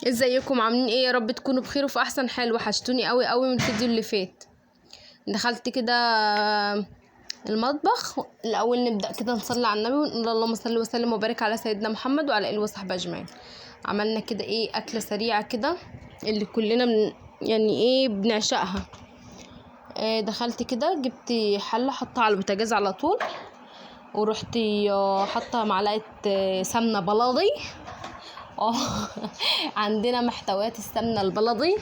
ازيكم عاملين ايه؟ يا رب تكونوا بخير وفي احسن حال. وحشتوني قوي قوي من الفيديو اللي فات. دخلت كده المطبخ. الاول نبدا كده نصلي على النبي ونقول اللهم صل وسلم وبارك على سيدنا محمد وعلى اله وصحبه اجمعين. عملنا كده ايه اكله سريعه كده اللي كلنا يعني ايه بنعشقها. دخلت كده جبت حله حطها على البوتاجاز على طول، ورحت حاطه معلقه سمنه بلدي. اه عندنا محتويات السمنه البلدي.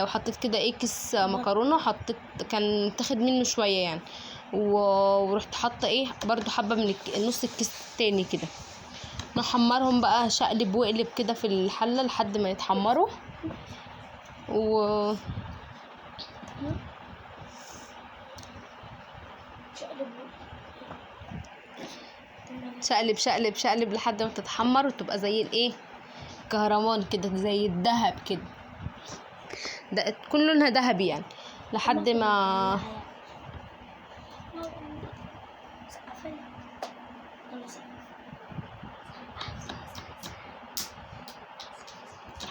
وحطيت كده ايه كيس مكرونه، حطيت كان تاخد منه شويه يعني، ورحت حاطه ايه برضو حبه من نص الكيس التاني كده. نحمرهم بقى شقلب وقلب كده في الحله لحد ما يتحمروا. و شقلب شقلب شقلب لحد ما تتحمر وتبقى زي الايه كهرمان كده، زي الذهب كده، ده تكون لونها ذهبي يعني لحد ما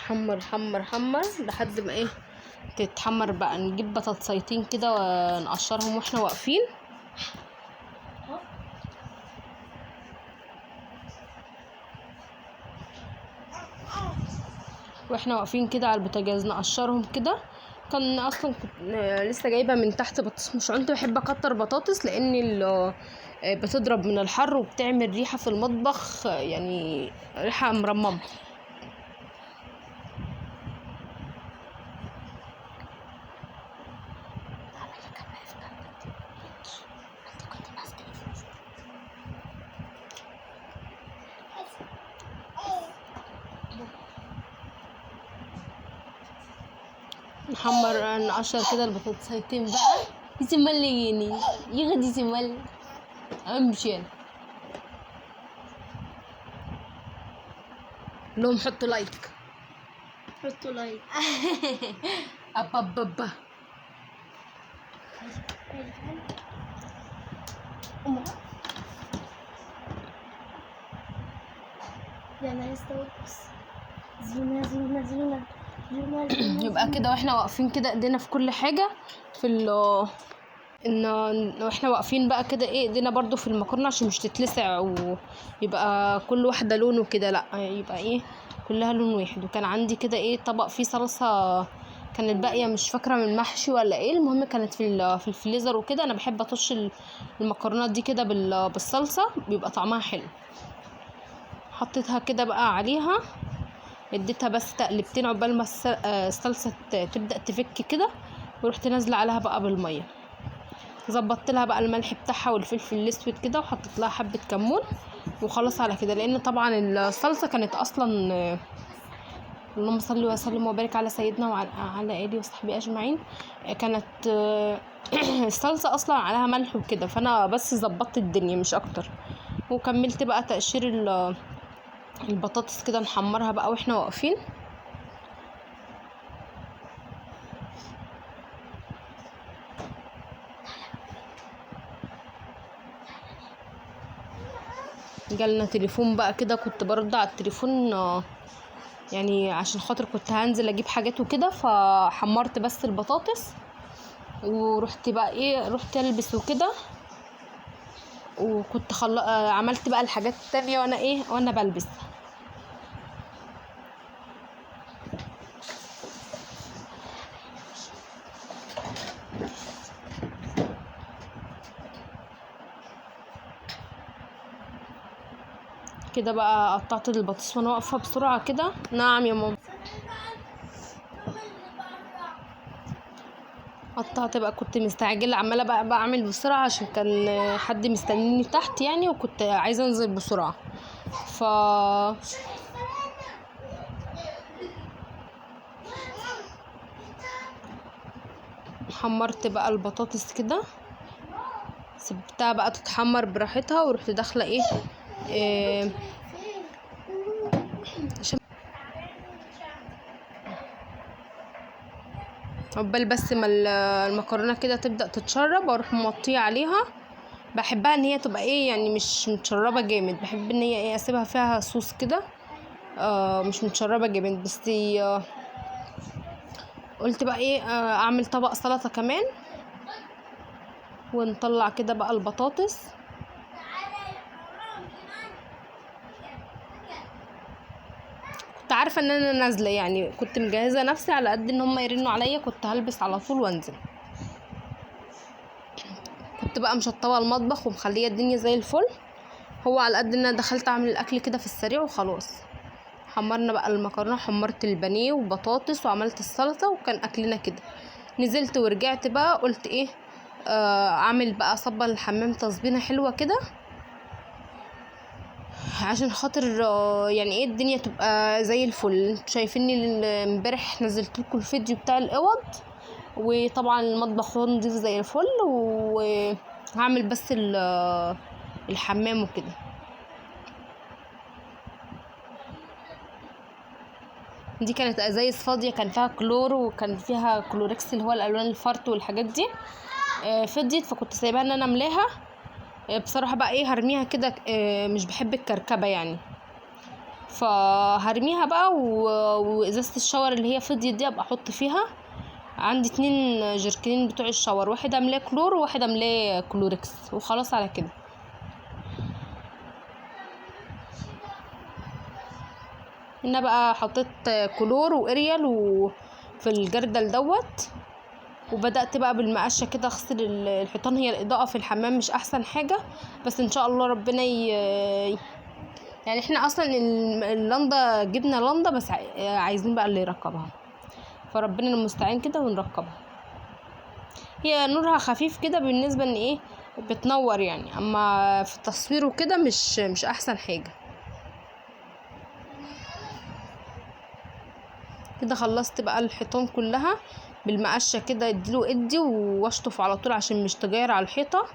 حمر حمر حمر لحد ما ايه تتحمر. بقى نجيب بطاطسيتين كده ونقشرهم واحنا واقفين. كده على البوتاجاز نقشرهم كده. كان اصلا كنت لسه جايبه من تحت بطاطس مش كنت بحب اكتر بطاطس لان بتضرب من الحر وبتعمل ريحه في المطبخ، يعني ريحه مرممه. نقشر كده البطاطسيتين بقى. يسمليني يغدي يسمل امشي انا لهم حطوا لايك ابا يبقى كده واحنا واقفين كده ايدينا في كل حاجه في ان واحنا واقفين بقى كده ايه ايدينا برضو في المكرونه عشان مش تتلسع ويبقى كل واحده لونه كده، لا يبقى ايه كلها لون واحد. وكان عندي كده ايه طبق فيه صلصه كانت باقيه مش فاكره من محشي ولا ايه، المهم كانت في الفريزر وكده. انا بحب اطش المكرونات دي كده بالصلصه بيبقى طعمها حلو. حطيتها كده بقى عليها، اديتها بس تقلبتين عقبال ما الصلصه تبدا تفك كده، ورحت نازله عليها بقى بالميه. ظبطت لها بقى الملح بتاعها والفلفل الاسود كده، وحطيت لها حبه كمون وخلاص على كده. لان طبعا الصلصه كانت اصلا اللهم صل وسلم وبارك على سيدنا وعلى اله وصحبه اجمعين، كانت الصلصه اصلا عليها ملح وكده، فانا بس ظبطت الدنيا مش اكتر. وكملت بقى تقشير البطاطس كده نحمرها بقى واحنا واقفين. جالنا تليفون بقى كده، كنت برد على التليفون يعني عشان خاطر كنت هنزل اجيب حاجات وكده، فحمرت بس البطاطس ورحت بقى ايه رحت البس وكده. وكنت عملت بقى الحاجات التانية وانا بلبس. كده بقى قطعت البطاطس وانا واقفه بسرعه كده. نعم يا ماما. قطعت بقى كنت مستعجله عماله بقى بعمل بسرعه عشان كان حد مستنيني تحت يعني، وكنت عايزه انزل بسرعه. حمرت بقى البطاطس كده، سبتها بقى تتحمر براحتها، ورحت داخله ايه عقبال بس ما المكرونه كده تبدا تتشرب، واروح موطيه عليها بحبها ان هي تبقى ايه يعني مش متشربه جامد، بحب ان هي ايه اسيبها فيها صوص كده مش متشربه جامد. بس قلت بقى ايه اعمل طبق سلطه كمان، ونطلع كده بقى البطاطس. كنت عارفه ان انا نازله يعني، كنت مجهزه نفسي على قد ان هم يرنوا عليا كنت هلبس على طول وانزل. كنت بقى مشطبه المطبخ ومخليه الدنيا زي الفل. هو على قد ان انا دخلت اعمل الاكل كده في السريع وخلاص. حمرنا بقى المكرونه، حمرت البانيه وبطاطس وعملت السلطه وكان اكلنا كده. نزلت ورجعت بقى قلت ايه اعمل بقى صبة الحمام تصبينه حلوه كده، عشان خاطر يعني ايه الدنيا تبقى زي الفل. انتوا شايفيني امبارح نزلت لكم الفيديو بتاع الاوض، وطبعا المطبخ هو نضيف زي الفل، وهعمل بس الحمام وكده. دي كانت ازايز فاضيه كان فيها كلور وكان فيها كلوركس اللي هو الالوان الفرط والحاجات دي فضيت، فكنت سايباها ان انا املاها. بصراحه بقى ايه هرميها كده، مش بحب الكركبه يعني، فهرميها بقى وازازه الشاور اللي هي فضيت دي ابقى احط فيها. عندي 2 جركنين بتوع الشاور، واحد املاه كلور وواحد املاه كلوركس، وخلاص على كده. هنا بقى حطيت كلور واريال وفي الجردل دوت، وبدأت بقى بالمقشة كده اغسل الحيطان. هي الإضاءة في الحمام مش احسن حاجة، بس ان شاء الله ربنا يعني احنا اصلا اللندا جبنا لندا، بس عايزين بقى اللي يركبها، فربنا المستعان كده ونركبها. هي نورها خفيف كده بالنسبة ان ايه بتنور يعني، اما في التصوير وكده مش احسن حاجة. كده خلصت بقى الحيطان كلها بالمقشه كده، اديله ادي واشطف على طول عشان مش تجير على الحيطه.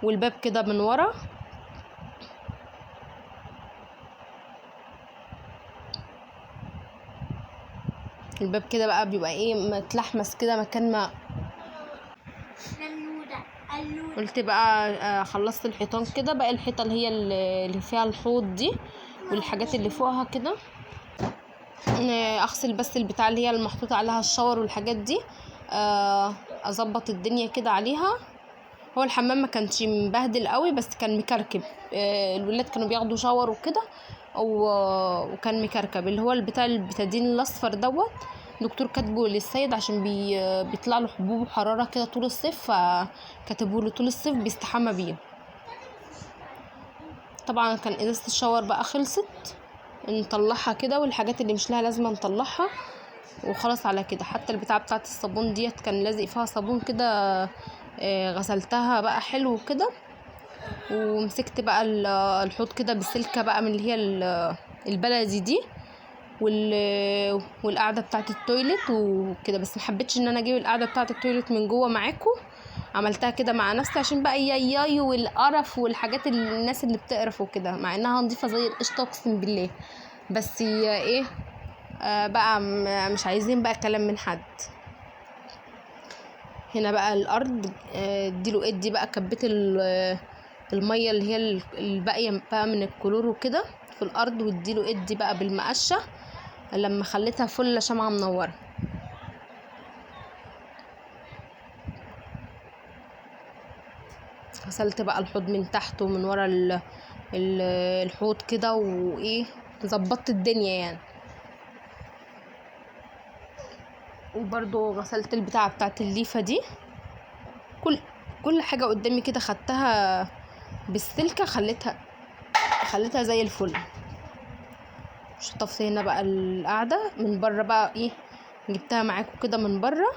والباب كده من ورا الباب كده بقى بيبقى ايه متلحمس كده مكان ما قلت بقى خلصت الحيطان كده. بقى الحيطه اللي هي اللي فيها الحوض دي والحاجات اللي فوقها كده اغسل بس البتاع اللي هي المحطوط عليها الشاور والحاجات دي، اظبط الدنيا كده عليها. هو الحمام ما كانش مبهدل قوي بس كان مكركب، الولاد كانوا بياخدوا شاور وكده وكان مكركب. اللي هو البتاع البتادين الاصفر دوت دكتور كاتبه للسيد عشان بيطلع له حبوب وحراره كده طول الصيف، فكاتبه له طول الصيف بيستحمى بيه. طبعا كان ازازه الشاور بقى خلصت، نطلعها كده والحاجات اللي مش لها لازمه نطلعها وخلاص على كده. حتى البتاعه بتاعه الصابون ديت كان لازق فيها صابون كده، غسلتها بقى حلو كده. ومسكت بقى الحوض كده بسلكه بقى من اللي هي البلدي دي، والقاعده بتاعه التويلت وكده. بس محبتش ان انا اجيب القاعده بتاعه التويلت من جوه معاكم، عملتها كده مع نفسي عشان بقى ياي والقرف والحاجات الناس اللي بتقرف وكده، مع انها نظيفه زي القشطه اقسم بالله. بس ايه بقى مش عايزين بقى كلام من حد. هنا بقى الارض اديله ادي بقى كبيت الميه اللي هي الباقيه بقى من الكلور وكده في الارض، واديله ادي بقى بالمقشه لما خليتها فله شمعه منوره. غسلت بقى الحوض من تحت ومن ورا الحوض كده، وايه ظبطت الدنيا يعني. وبرضو غسلت البتاعه بتاعت الليفه دي، كل حاجه قدامي كده خدتها بالسلكه، خليتها زي الفل. شطفت هنا بقى القعده من بره بقى ايه جبتها معاكم كده من بره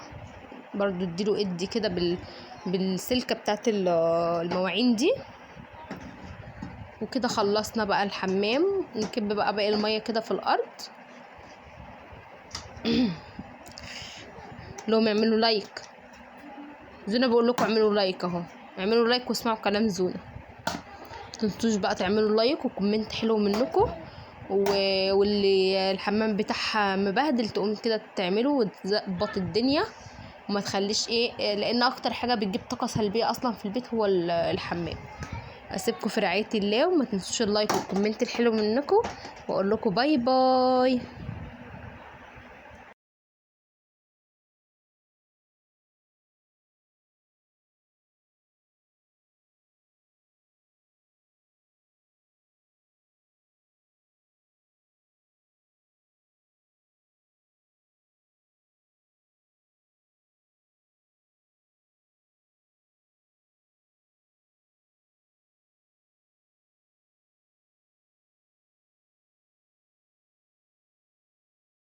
برضو، اديله ادي كده بالسلكه بتاعت المواعين دي. وكده خلصنا بقى الحمام. نكب بقى باقي الميه كده في الارض. لهم اعملوا لايك، زونا بقول لكم اعملوا لايك اهو، اعملوا لايك واسمعوا كلام زونا. متنسوش بقى تعملوا لايك وكومنت حلو منكم، واللي الحمام بتاعها مبهدل تقوم كده تعمله وتظبط الدنيا. وما تخليش لان اكتر حاجه بتجيب طاقه سلبيه اصلا في البيت هو الحمام. اسيبكم في رعايه الله، وما تنسوش اللايك والكومنت الحلو منكم، واقول لكم باي باي.